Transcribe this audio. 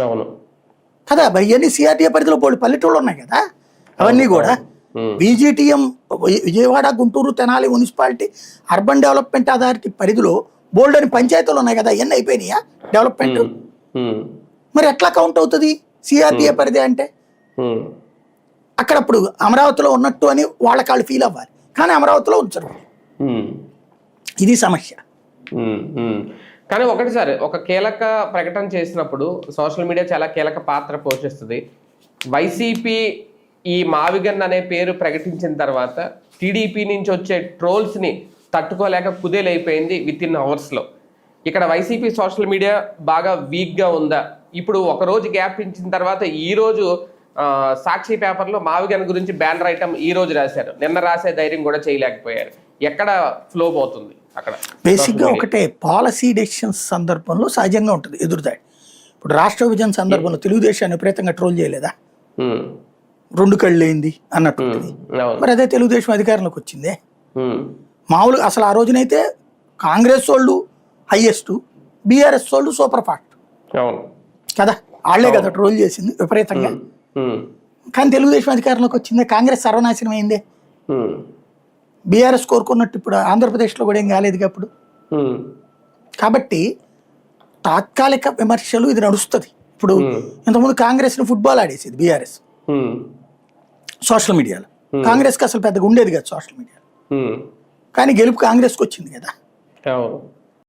అవును కదా, అవన్నీ సిఆర్టీఏ పరిధిలో బోల్డ్ పల్లెటూళ్ళు ఉన్నాయి కదా, అవన్నీ కూడా VGTM Vijayawada, Guntur, Tenali municipality urban development authority పరిధిలో బోల్డ్ అని పంచాయతీలు ఉన్నాయి కదా, అవన్నీ అయిపోయినాయా డెవలప్మెంట్? మరి ఎట్లా కౌంట్ అవుతుంది సిఆర్టీఏ పరిధి అంటే? అక్కడ అప్పుడు అమరావతిలో ఉన్నట్టు అని వాళ్ళకాళ్ళు ఫీల్ అవ్వాలి, కానీ అమరావతిలో ఉంచరు. ఇది సమస్య. కానీ ఒకటి సార్, ఒక కీలక ప్రకటన చేసినప్పుడు సోషల్ మీడియా చాలా కీలక పాత్ర పోషిస్తుంది. వైసీపీ ఈ మావిగన్ అనే పేరు ప్రకటించిన తర్వాత టీడీపీ నుంచి వచ్చే ట్రోల్స్ని తట్టుకోలేక కుదేలైపోయింది విత్ ఇన్ అవర్స్లో. ఇక్కడ వైసీపీ సోషల్ మీడియా బాగా వీక్గా ఉందా? ఇప్పుడు ఒకరోజు గ్యాప్ ఇచ్చిన తర్వాత ఈరోజు సాక్షి పేపర్లో మావిగన్ గురించి బ్యానర్ ఐటమ్ ఈ రోజు రాశారు, నిన్న రాసే ధైర్యం కూడా చేయలేకపోయారు. ఎక్కడ ఫ్లో పోతుంది అక్కడ? బేసిక్గా ఒకటే, పాలసీ డెసిషన్స్ సందర్భంలో సహజంగా ఉంటుంది ఎదురుదాడి. ఇప్పుడు రాష్ట్ర విభజన సందర్భంలో తెలుగుదేశాన్ని విపరీతంగా ట్రోల్ చేయలేదా? 2 కళ్ళు అయింది అన్నట్టు. మరి అదే తెలుగుదేశం అధికారంలోకి వచ్చిందే. మామూలుగా అసలు ఆ రోజునైతే కాంగ్రెస్ వాళ్ళు హైయెస్ట్, బీఆర్ఎస్ వాళ్ళు సూపర్ ఫాస్ట్ కదా, వాళ్లే కదా ట్రోల్ చేసింది విపరీతంగా. కానీ తెలుగుదేశం అధికారంలోకి వచ్చిందే, కాంగ్రెస్ సర్వనాశనం అయిందే. బీఆర్ఎస్ కోరుకున్నట్టు ఇప్పుడు ఆంధ్రప్రదేశ్లో కూడా ఏం కాలేదుగా అప్పుడు. కాబట్టి తాత్కాలిక విమర్శలు ఇది నడుస్తుంది. ఇప్పుడు ఇంతకుముందు కాంగ్రెస్ని ఫుట్బాల్ ఆడేసేది బీఆర్ఎస్ సోషల్ మీడియాలో. కాంగ్రెస్కి అసలు పెద్దగా ఉండేది కదా సోషల్ మీడియాలో, కానీ గెలుపు కాంగ్రెస్కి వచ్చింది కదా.